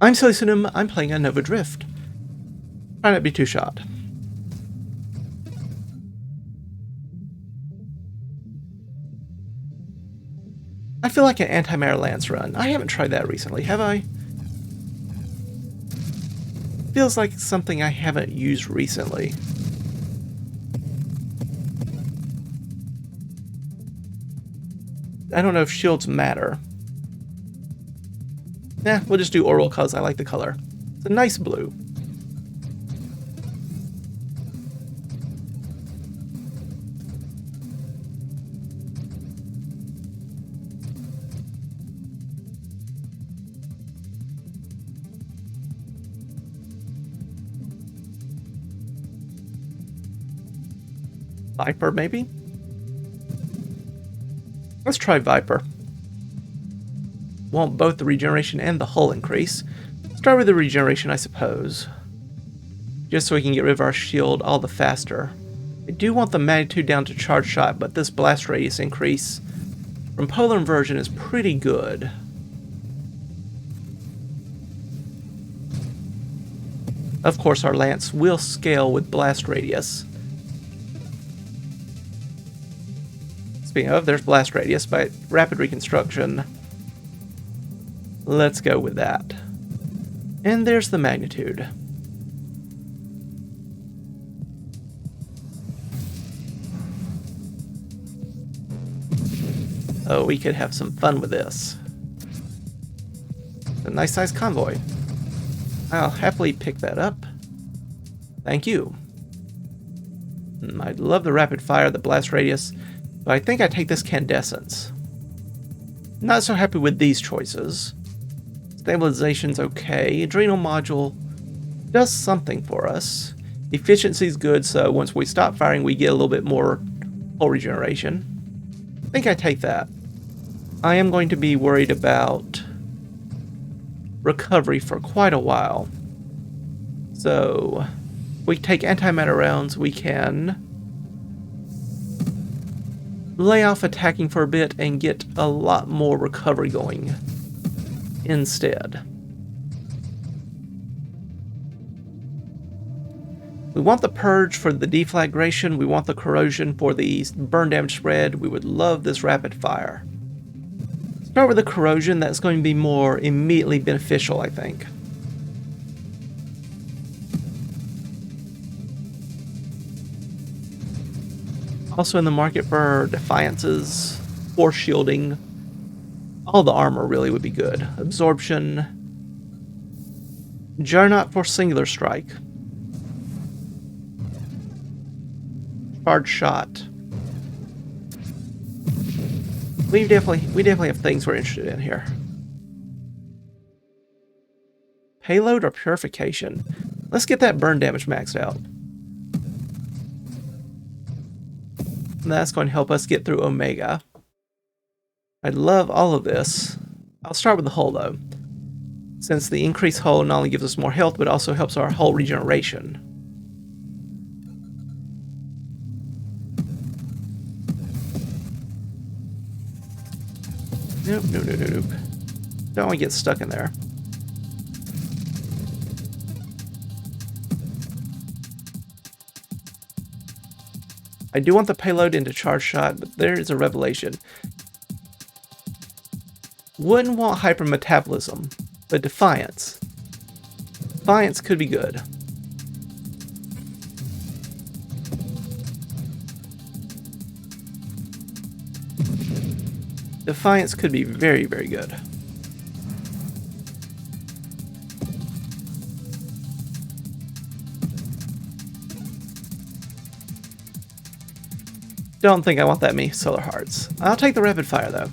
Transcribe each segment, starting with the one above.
I'm SillyPseudonym, I'm playing a Nova Drift. Try not to be too shot. I feel like an anti-matter lance run. I haven't tried that recently, have I? Feels like something I haven't used recently. I don't know if shields matter. Nah, we'll just do Oral because I like the color. It's a nice blue. Viper, maybe? Let's try Viper. Want both the regeneration and the hull increase. Start with the regeneration, I suppose. Just so we can get rid of our shield all the faster. I do want the magnitude down to charge shot, but this blast radius increase from polar inversion is pretty good. Of course, our lance will scale with blast radius. Speaking of, there's blast radius by rapid reconstruction. Let's go with that. And there's the magnitude. Oh, we could have some fun with this. A nice sized convoy. I'll happily pick that up. Thank you. I'd love the rapid fire, the blast radius, but I think I take this Candescence. Not so happy with these choices. Stabilization's okay. Adrenal module does something for us. Efficiency's good, so once we stop firing, we get a little bit more hull regeneration. I think I take that. I am going to be worried about recovery for quite a while. So, if we take antimatter rounds, we can lay off attacking for a bit and get a lot more recovery going instead. We want the purge for the deflagration, we want the corrosion for the burn damage spread, we would love this rapid fire. Start with the corrosion, that's going to be more immediately beneficial, I think. Also in the market for defiances, force shielding, all the armor really would be good. Absorption, Juggernaut for singular strike, charge shot. We definitely have things we're interested in here. Payload or purification? Let's get that burn damage maxed out. That's going to help us get through Omega. I love all of this. I'll start with the hull though, since the increased hull not only gives us more health, but also helps our hull regeneration. Nope, nope, nope, nope. Don't want to get stuck in there. I do want the payload into charge shot, but there is a revelation. Wouldn't want hypermetabolism, but defiance. Defiance could be good. Defiance could be very, very good. Don't think I want that many solar hearts. I'll take the rapid fire though.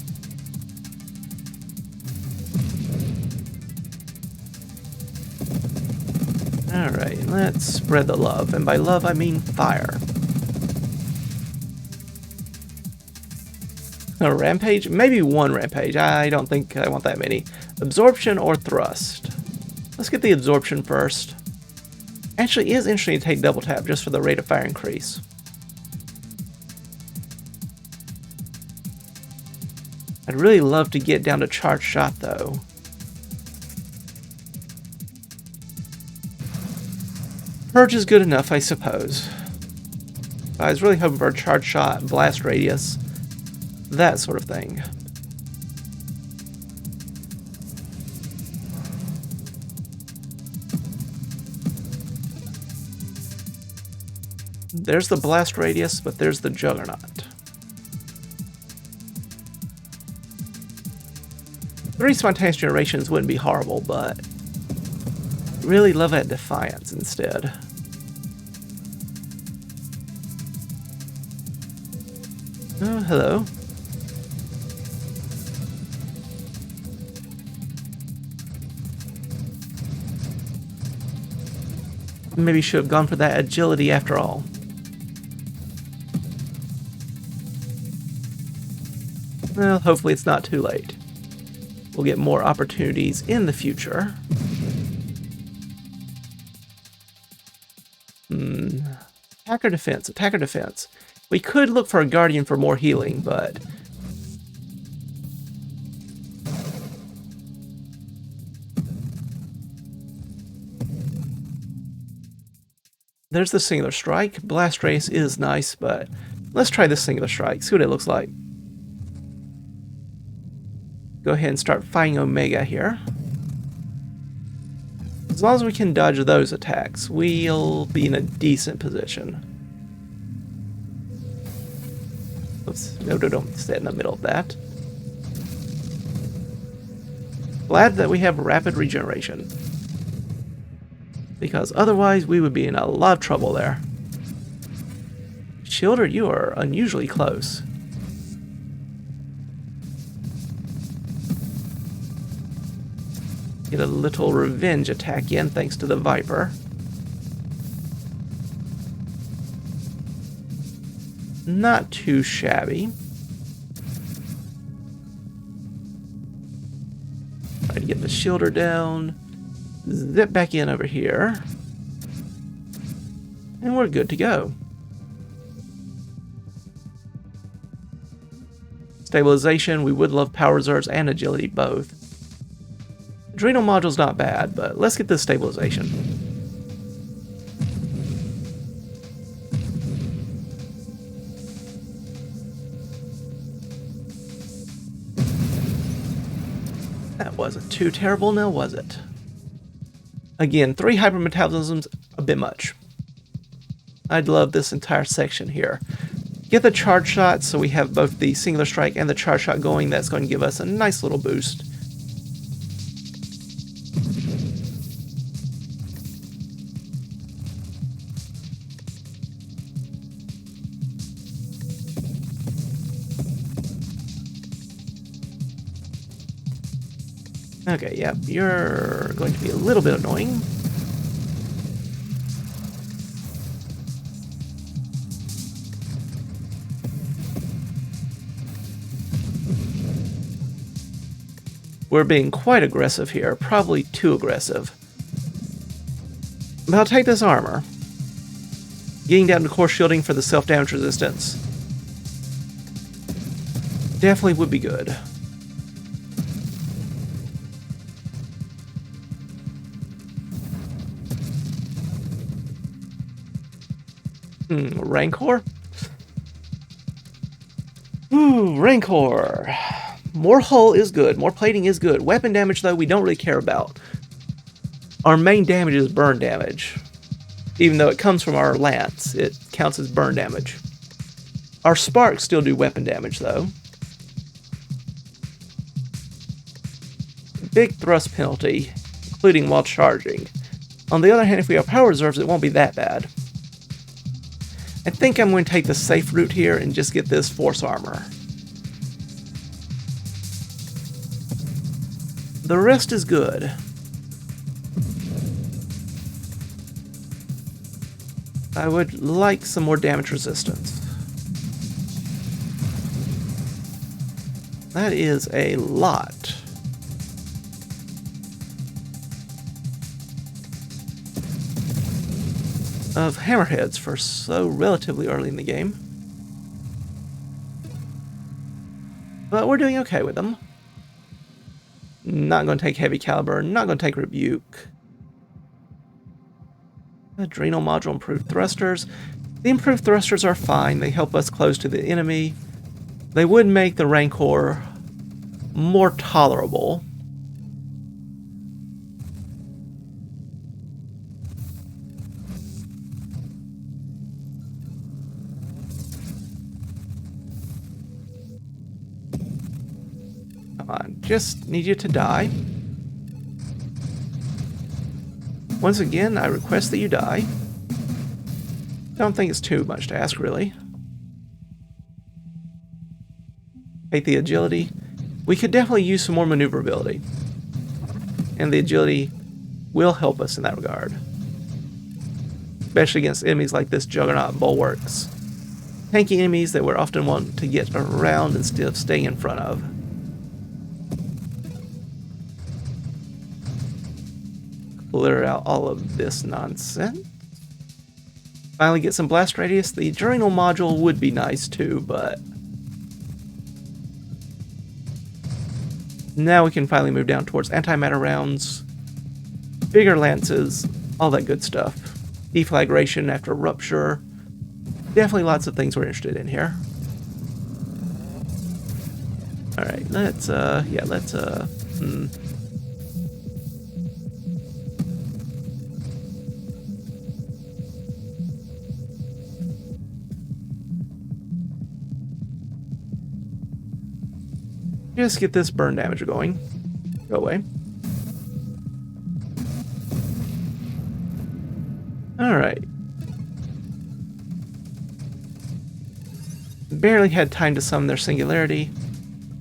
Alright, let's spread the love, and by love I mean fire. A rampage? Maybe one rampage. I don't think I want that many. Absorption or thrust? Let's get the absorption first. Actually, it is interesting to take double tap just for the rate of fire increase. I'd really love to get down to charge shot though. Purge is good enough, I suppose. I was really hoping for a charge shot, blast radius, that sort of thing. There's the blast radius, but there's the juggernaut. 3 spontaneous generations wouldn't be horrible, but really love that defiance instead. Oh, hello. Maybe should have gone for that agility after all. Well, hopefully it's not too late. We'll get more opportunities in the future. Attacker defense, attacker defense. We could look for a guardian for more healing, but there's the singular strike. Blast race is nice, but let's try this singular strike, see what it looks like. Go ahead and start fighting Omega here. As long as we can dodge those attacks, we'll be in a decent position. Oops, no, don't stay in the middle of that. Glad that we have rapid regeneration, because otherwise we would be in a lot of trouble there. Shielder, you are unusually close. Get a little revenge attack in thanks to the Viper. Not too shabby. Try to get the shielder down. Zip back in over here. And we're good to go. Stabilization, we would love power reserves and agility both. Adrenal module's not bad, but let's get this stabilization. That wasn't too terrible, now was it? Again, 3 hypermetabolisms, a bit much. I'd love this entire section here. Get the charge shot so we have both the singular strike and the charge shot going. That's going to give us a nice little boost. Okay, yep, you're going to be a little bit annoying. We're being quite aggressive here, probably too aggressive. But I'll take this armor. Getting down to core shielding for the self-damage resistance definitely would be good. Rancor? Ooh, Rancor. More hull is good. More plating is good. Weapon damage, though, we don't really care about. Our main damage is burn damage. Even though it comes from our lance, it counts as burn damage. Our sparks still do weapon damage, though. Big thrust penalty, including while charging. On the other hand, if we have power reserves, it won't be that bad. I think I'm going to take the safe route here and just get this force armor. The rest is good. I would like some more damage resistance. That is a lot. Of hammerheads for so relatively early in the game. But we're doing okay with them. Not going to take heavy caliber, not going to take rebuke. Adrenal module improved thrusters. The improved thrusters are fine. They help us close to the enemy. They would make the Rancor more tolerable. Come on, just need you to die. Once again, I request that you die. Don't think it's too much to ask, really. Take the agility. We could definitely use some more maneuverability. And the agility will help us in that regard. Especially against enemies like this Juggernaut Bulwarks. Tanky enemies that we're often want to get around instead of staying in front of. Clear out all of this nonsense. Finally get some blast radius. The adrenal module would be nice too, but now we can finally move down towards antimatter rounds, bigger lances, all that good stuff. Deflagration after rupture. Definitely lots of things we're interested in here. Alright, let's just get this burn damage going. Go away. Alright. Barely had time to summon their singularity.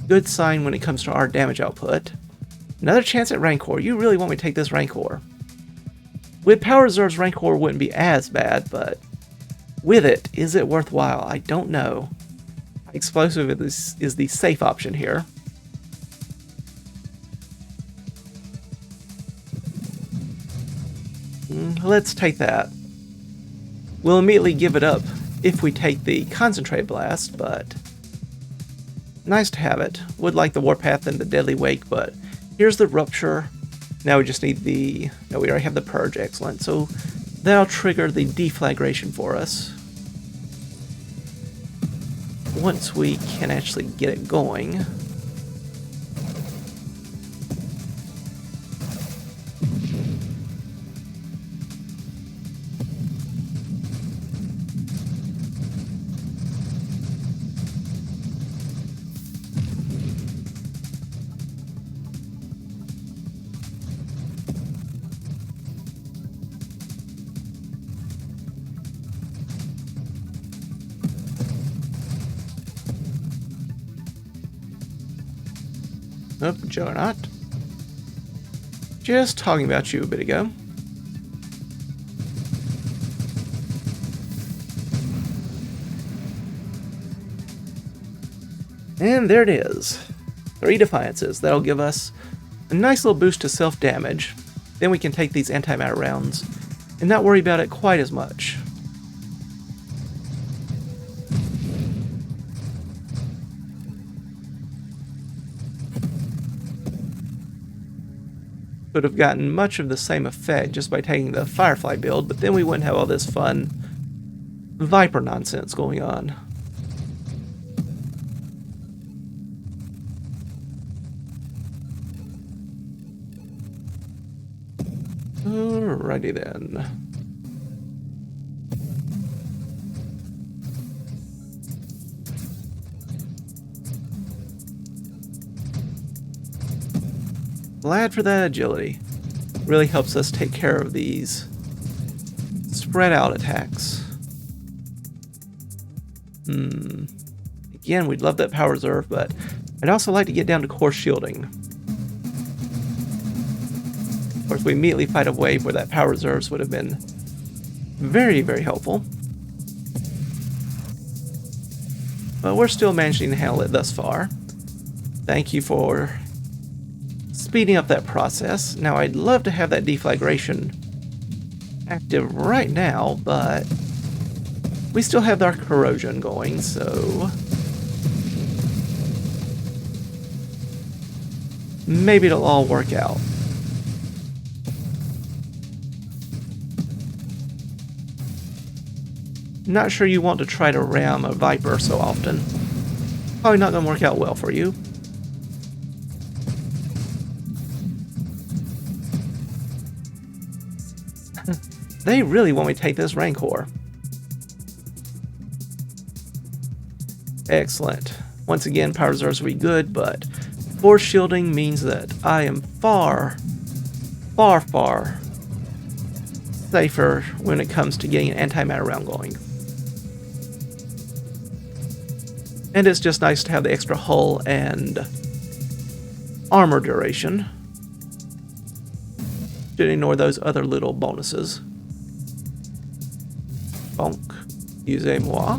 Good sign when it comes to our damage output. Another chance at Rancor. You really want me to take this Rancor. With power reserves, Rancor wouldn't be as bad, but with it, is it worthwhile? I don't know. Explosive is the safe option here. Let's take that. We'll immediately give it up if we take the concentrate blast, but nice to have it. Would like the warpath and the deadly wake, but here's the rupture. Now we just need the... No, we already have the purge. Excellent. So that'll trigger the deflagration for us. Once we can actually get it going. Nope, Juggernaut. Just talking about you a bit ago. And there it is. 3 Defiances. That'll give us a nice little boost to self-damage. Then we can take these antimatter rounds and not worry about it quite as much. Would have gotten much of the same effect just by taking the Firefly build, but then we wouldn't have all this fun Viper nonsense going on. Alrighty then. Glad for that agility. Really helps us take care of these spread out attacks. Again, we'd love that power reserve, but I'd also like to get down to core shielding. Of course, we immediately fight a wave where that power reserves would have been very, very helpful. But we're still managing to handle it thus far. Thank you for speeding up that process. Now, I'd love to have that deflagration active right now, but we still have our corrosion going, so maybe it'll all work out. Not sure you want to try to ram a Viper so often. Probably not going to work out well for you. They really want me to take this Rancor. Excellent. Once again, power reserves will be good, but force shielding means that I am far safer when it comes to getting an antimatter round going. And it's just nice to have the extra hull and armor duration. Should ignore those other little bonuses. Bonk. Excusez-moi.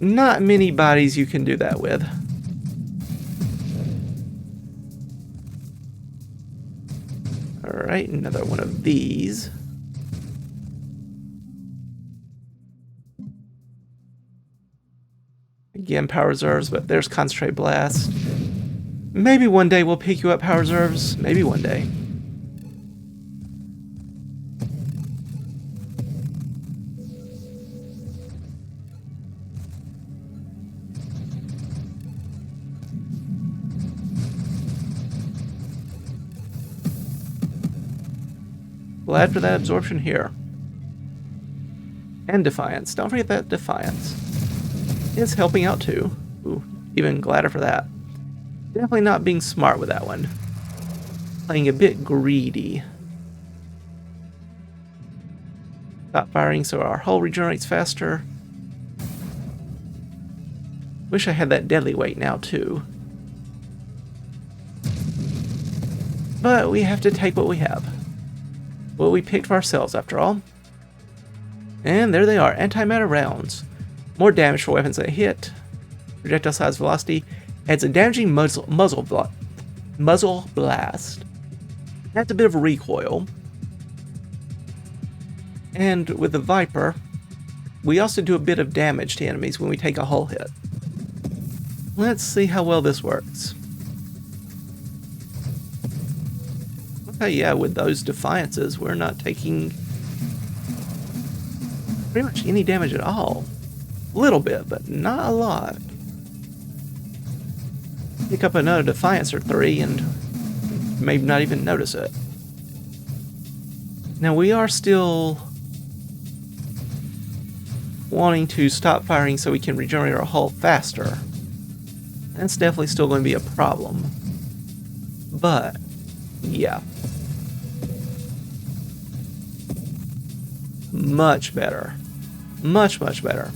Not many bodies you can do that with. Alright, another one of these. Again, power reserves, but there's concentrate blast. Maybe one day we'll pick you up power reserves. Maybe one day. Glad for that absorption here. And Defiance. Don't forget that Defiance is helping out too. Ooh, even gladder for that. Definitely not being smart with that one. Playing a bit greedy. Stop firing so our hull regenerates faster. Wish I had that deadly weight now too. But we have to take what we have. What we picked for ourselves, after all. And there they are, antimatter rounds. More damage for weapons that hit. Projectile size velocity. Adds a damaging muzzle blast. That's a bit of a recoil. And with the Viper, we also do a bit of damage to enemies when we take a hull hit. Let's see how well this works. Okay, yeah, with those Defiances, we're not taking pretty much any damage at all. A little bit, but not a lot. Pick up another Defiance or 3 and maybe not even notice it. Now we are still wanting to stop firing so we can regenerate our hull faster. That's definitely still going to be a problem. But, yeah. Much better. Much, much better.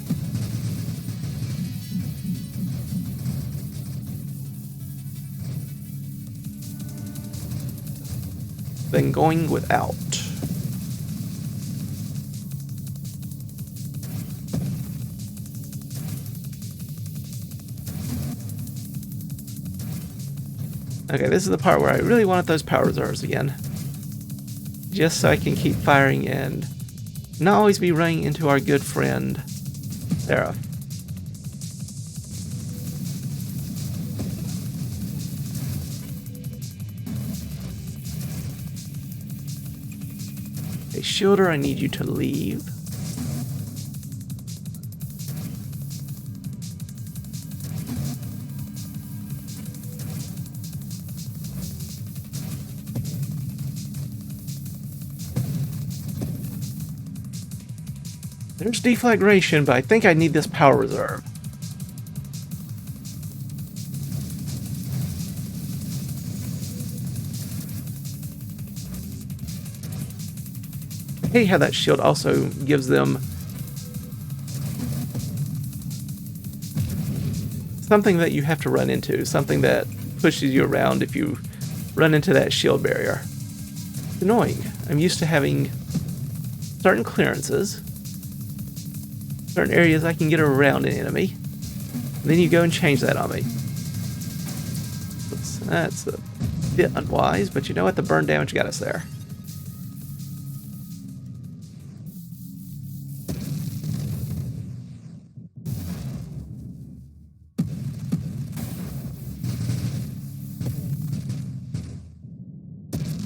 Than going without. Okay, this is the part where I really wanted those power reserves again. Just so I can keep firing and not always be running into our good friend, Sarah. Okay, Shielder, I need you to leave. There's deflagration, but I think I need this power reserve. I hate how that shield also gives them something that you have to run into, something that pushes you around if you run into that shield barrier. It's annoying. I'm used to having certain clearances. Certain areas I can get around an enemy. Then you go and change that on me. That's a bit unwise, but you know what? The burn damage got us there.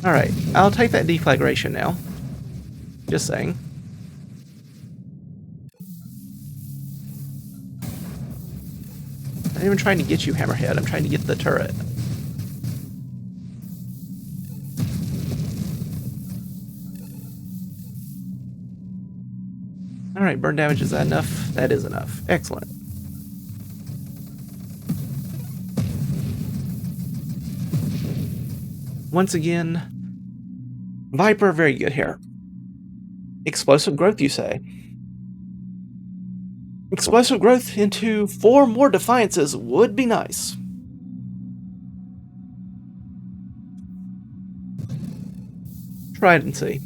Alright, I'll take that deflagration now. Just saying. I'm not even trying to get you, Hammerhead. I'm trying to get the turret. Alright, burn damage, is that enough? That is enough. Excellent. Once again, Viper, very good here. Explosive growth, you say? Explosive growth into 4 more defiances would be nice. Try it and see.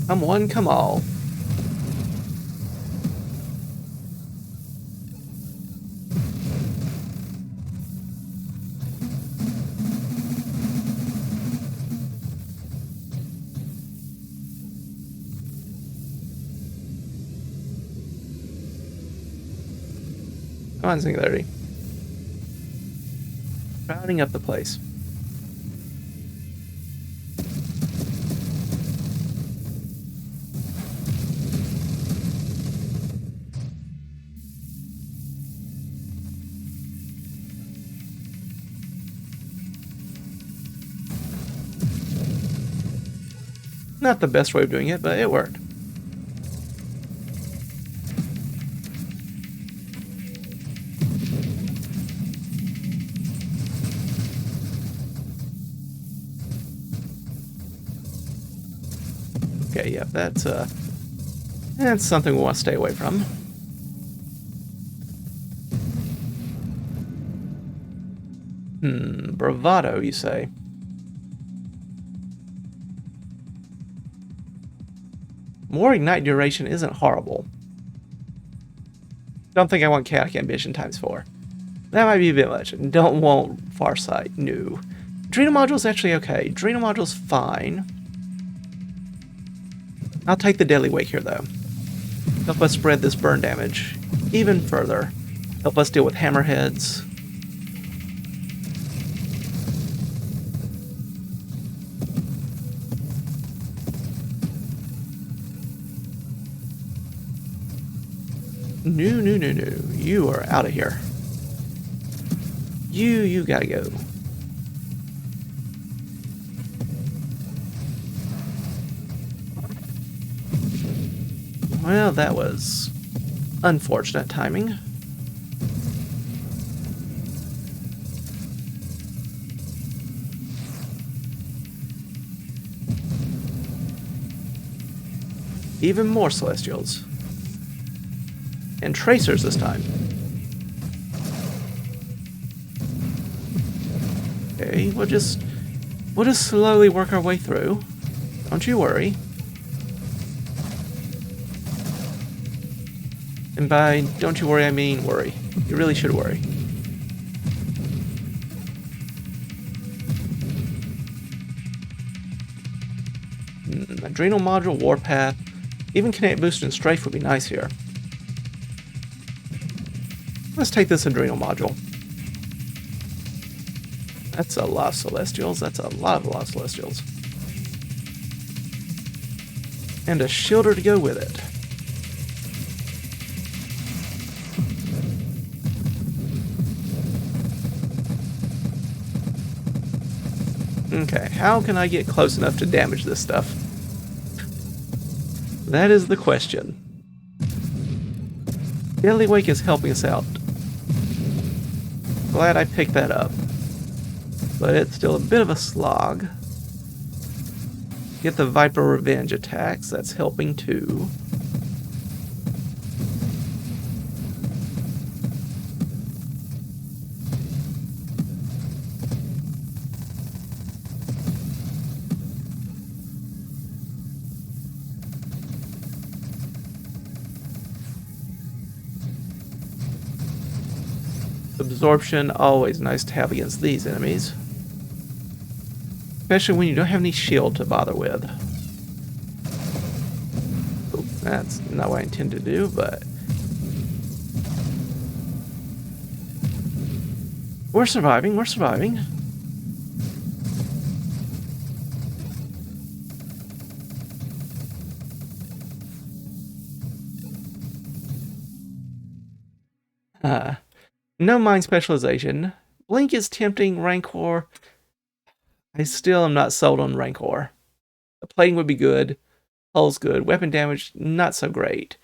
Come one, come all. Come on, Singularity. Crowding up the place. Not the best way of doing it, but it worked. Okay, yep, that's something we want to stay away from. Bravado, you say? More ignite duration isn't horrible. Don't think I want chaotic ambition ×4. That might be a bit much. Don't want Farsight. No. Adrenal module's actually okay. Adrenal module's fine. I'll take the Deadly Wake here, though. Help us spread this burn damage even further. Help us deal with hammerheads. No, no, no, no. You are out of here. You gotta go. Well, that was unfortunate timing. Even more Celestials. And Tracers this time. Okay, we'll just slowly work our way through. Don't you worry. And by don't you worry, I mean worry. You really should worry. Adrenal module, warpath, even kinetic boost and strafe would be nice here. Let's take this adrenal module. That's a lot of Celestials. That's a lot of Celestials. And a shielder to go with it. Okay, how can I get close enough to damage this stuff? That is the question. Deadly Wake is helping us out. Glad I picked that up. But it's still a bit of a slog. Get the Viper Revenge attacks, that's helping too. Absorption, always nice to have against these enemies. Especially when you don't have any shield to bother with. Oops, that's not what I intend to do, but... We're surviving, we're surviving. No mind specialization. Blink is tempting. Rancor. I still am not sold on Rancor. The plating would be good. Hull's good. Weapon damage, not so great.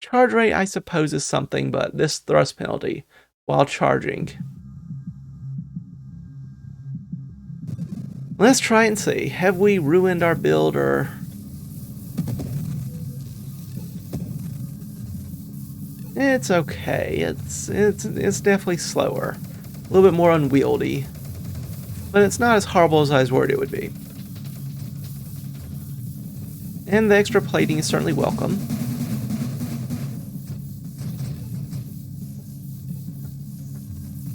Charge rate, I suppose, is something, but this thrust penalty while charging. Let's try and see. Have we ruined our build or... It's okay. It's definitely slower. A little bit more unwieldy. But it's not as horrible as I was worried it would be. And the extra plating is certainly welcome.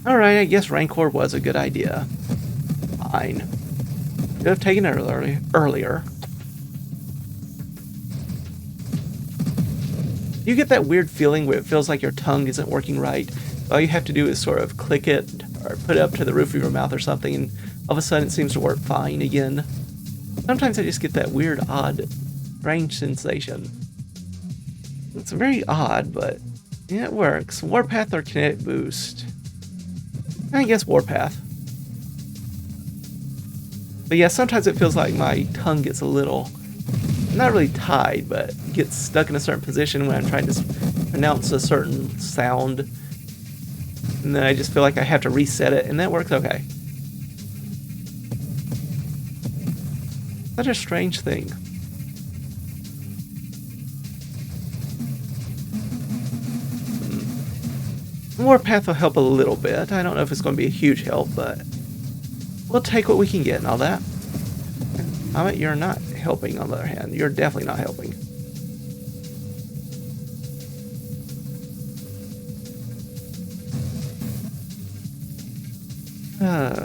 Alright, I guess Rancor was a good idea. Fine. Should have taken it earlier. You get that weird feeling where it feels like your tongue isn't working right. All you have to do is sort of click it or put it up to the roof of your mouth or something, and all of a sudden it seems to work fine again. Sometimes I just get that weird, odd, strange sensation. It's very odd, but yeah, it works. Warpath or kinetic boost? I guess Warpath. But yeah, sometimes it feels like my tongue gets a little... not really tied, but gets stuck in a certain position when I'm trying to pronounce a certain sound. And then I just feel like I have to reset it, and that works okay. Such a strange thing. Warpath will help a little bit. I don't know if it's going to be a huge help, but we'll take what we can get and all that. I mean, you're not helping, on the other hand. You're definitely not helping.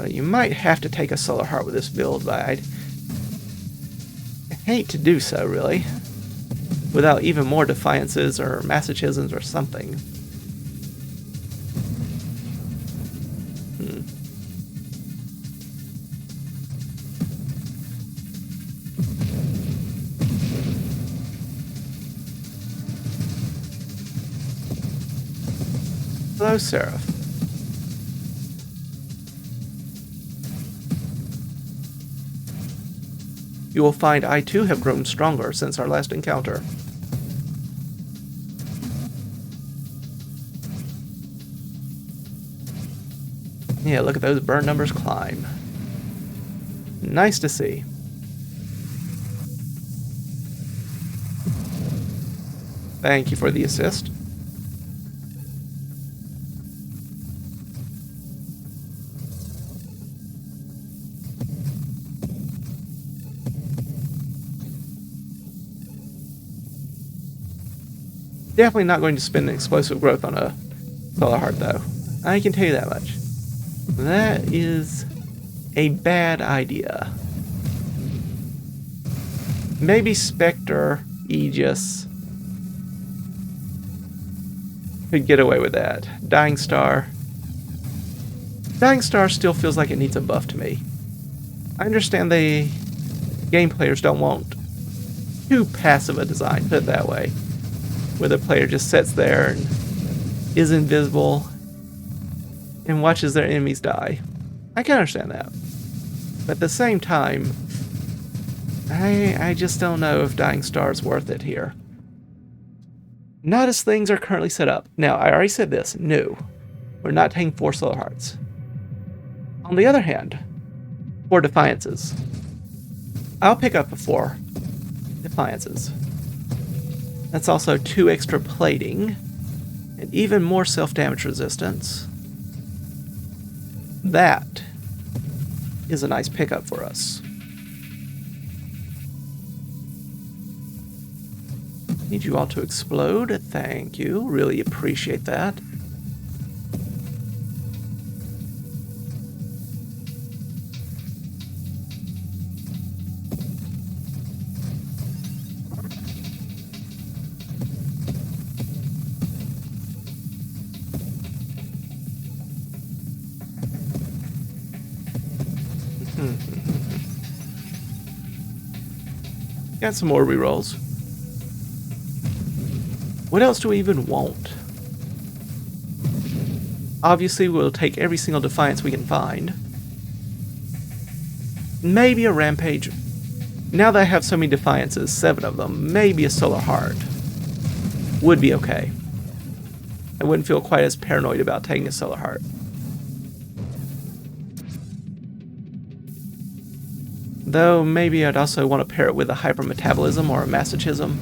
You might have to take a Solar Heart with this build, but I hate to do so, really. Without even more Defiances or Masochisms or something. Hello, Seraph. You will find I too have grown stronger since our last encounter. Yeah, look at those burn numbers climb. Nice to see. Thank you for the assist. Definitely not going to spend explosive growth on a Solar Heart, though. I can tell you that much. That is a bad idea. Maybe Spectre, Aegis could get away with that. Dying Star. Dying Star still feels like it needs a buff to me. I understand the game players don't want too passive a design, put it that way. Where the player just sits there and is invisible and watches their enemies die. I can understand that. But at the same time, I just don't know if Dying Star is worth it here. Not as things are currently set up. Now, I already said this. No. We're not taking 4 Solar Hearts. On the other hand, 4 Defiances. I'll pick up 4 Defiances. That's also 2 extra plating, and even more self-damage resistance. That is a nice pickup for us. Need you all to explode. Thank you. Really appreciate that. Got some more rerolls. What else do we even want? Obviously, we'll take every single Defiance we can find. Maybe a Rampage. Now that I have so many Defiances, 7 of them, maybe a Solar Heart would be okay. I wouldn't feel quite as paranoid about taking a Solar Heart. Though maybe I'd also want to pair it with a Hypermetabolism or a Masochism,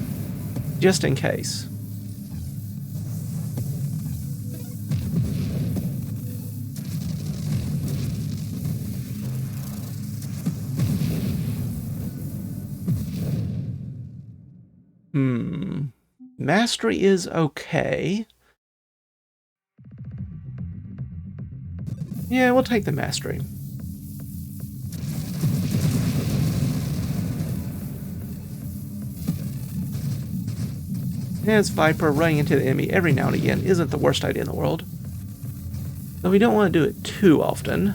just in case. Mastery is okay. Yeah, we'll take the Mastery. As Viper, running into the enemy every now and again isn't the worst idea in the world. Though we don't want to do it too often.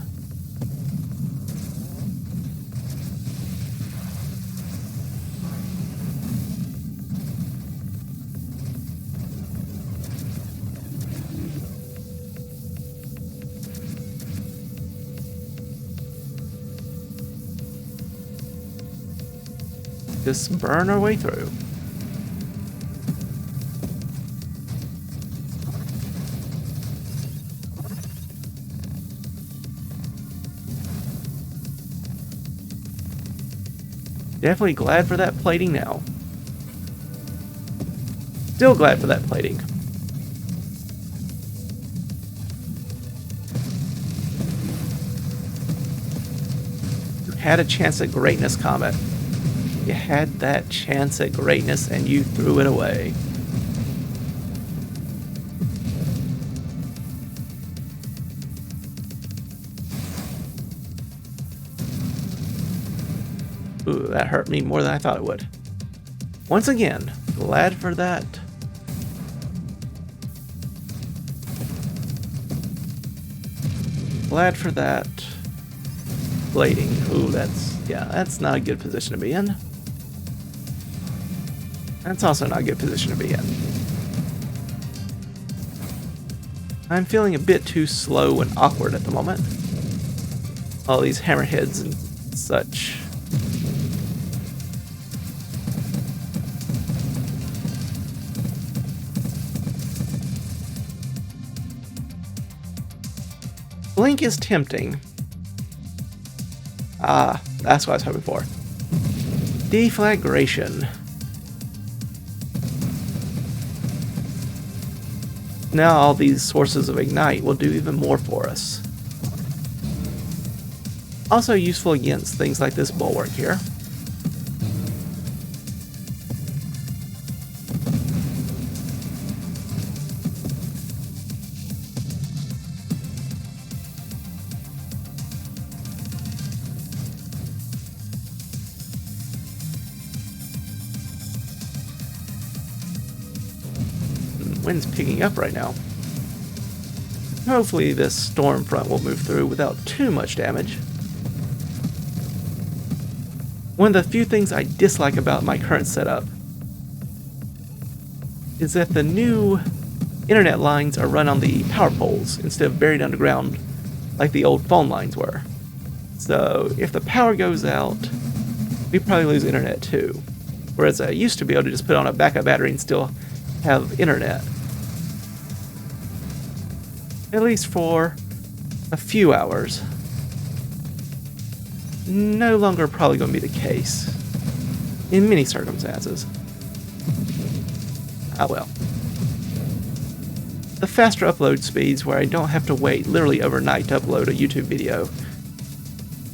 Just burn our way through. Definitely glad for that plating now. Still glad for that plating. You had a chance at greatness, Comet. You had that chance at greatness and you threw it away. Ooh, that hurt me more than I thought it would. Once again, glad for that. Glad for that blading. Ooh, that's not a good position to be in. That's also not a good position to be in. I'm feeling a bit too slow and awkward at the moment. All these hammerheads and such. Blink is tempting. Ah, that's what I was hoping for. Deflagration. Now all these sources of Ignite will do even more for us. Also useful against things like this bulwark here. Wind's picking up right now. Hopefully this storm front will move through without too much damage. One of the few things I dislike about my current setup is that the new internet lines are run on the power poles instead of buried underground like the old phone lines were. So if the power goes out, we probably lose internet too. Whereas I used to be able to just put on a backup battery and still have internet. At least for a few hours. No longer probably going to be the case. In many circumstances. Ah well. The faster upload speeds where I don't have to wait literally overnight to upload a YouTube video.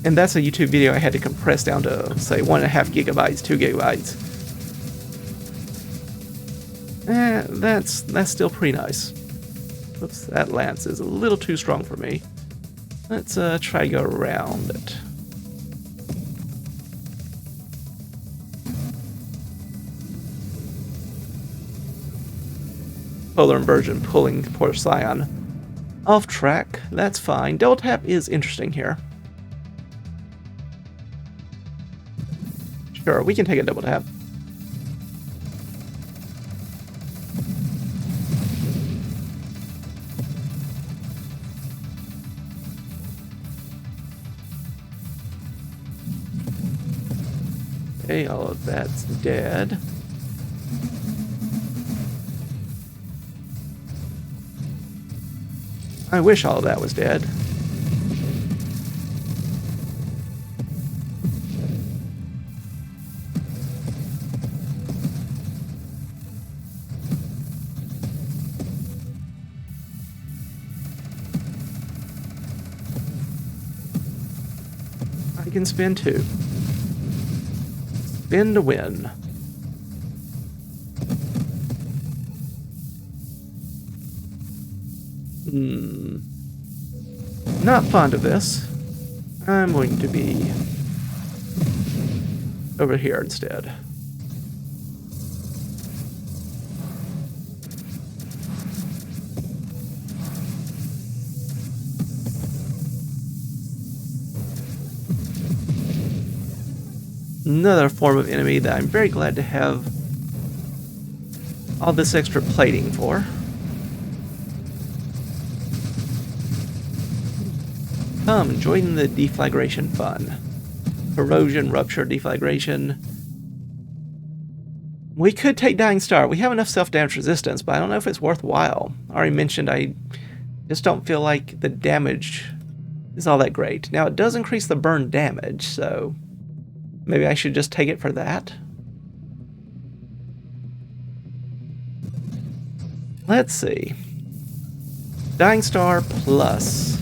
And that's a YouTube video I had to compress down to, say, 1.5 gigabytes, 2 gigabytes. That's still pretty nice. Oops, that lance is a little too strong for me. Let's try to go around it. Polar Inversion pulling poor Scion off track. That's fine. Double tap is interesting here. Sure, we can take a double tap. Okay, all of that's dead. I wish all of that was dead. I can spin too. Spin to win. Not fond of this. I'm going to be over here instead. Another form of enemy that I'm very glad to have all this extra plating for. Come, join the deflagration fun. Corrosion, rupture, deflagration. We could take Dying Star. We have enough self-damage resistance, but I don't know if it's worthwhile. I already mentioned I just don't feel like the damage is all that great. Now, it does increase the burn damage, so maybe I should just take it for that. Let's see. Dying Star plus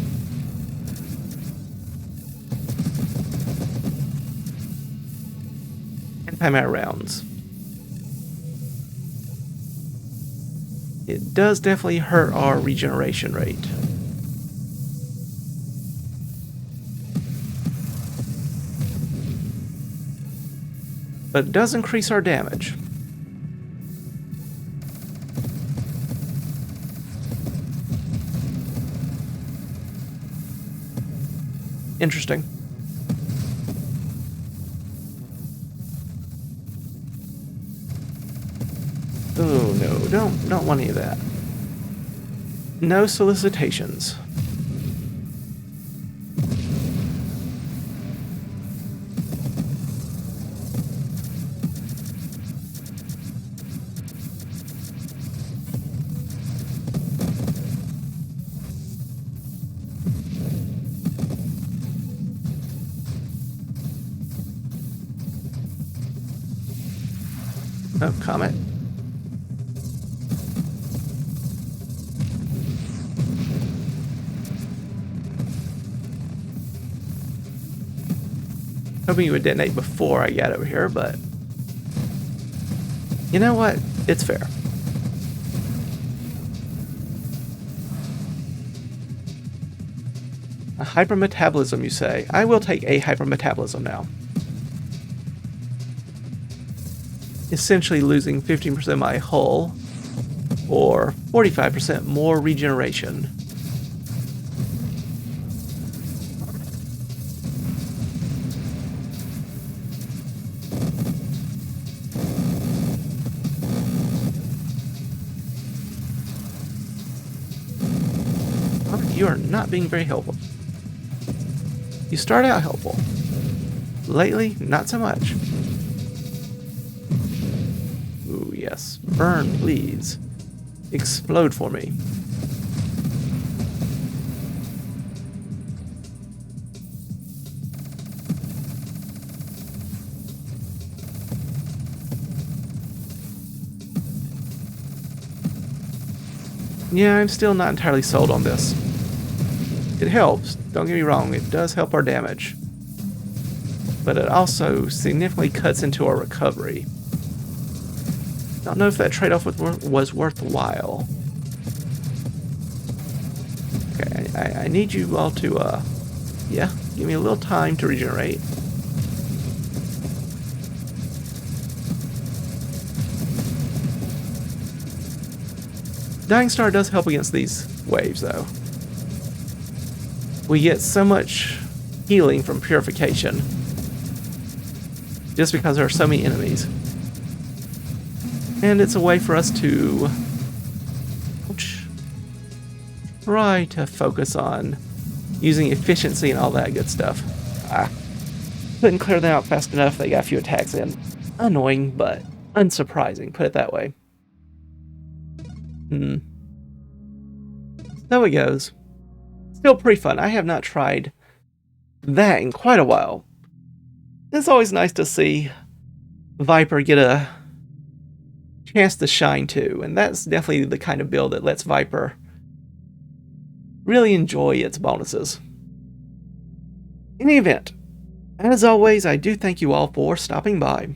anti-matter rounds. It does definitely hurt our regeneration rate. But it does increase our damage. Interesting. Oh no, don't want any of that. No solicitations. Oh, comet. Hoping you would detonate before I got over here, but you know what? It's fair. A hypermetabolism, you say? I will take a hypermetabolism now. Essentially losing 15% of my hull, or 45% more regeneration. You are not being very helpful. You start out helpful. Lately, not so much. Ooh, yes. Burn, please. Explode for me. Yeah, I'm still not entirely sold on this. It helps, don't get me wrong, it does help our damage. But it also significantly cuts into our recovery. Don't know if that trade-off was worthwhile. Okay, I need you all to, yeah, give me a little time to regenerate. Dying Star does help against these waves, though. We get so much healing from purification. just because there are so many enemies. And it's a way for us to try to focus on using efficiency and all that good stuff. Couldn't clear them out fast enough. They got a few attacks in. Annoying, but unsurprising, put it that way. So it goes. Still pretty fun. I have not tried that in quite a while. It's always nice to see Viper get a chance to shine too, and that's definitely the kind of build that lets Viper really enjoy its bonuses. In any event, as always, I do thank you all for stopping by.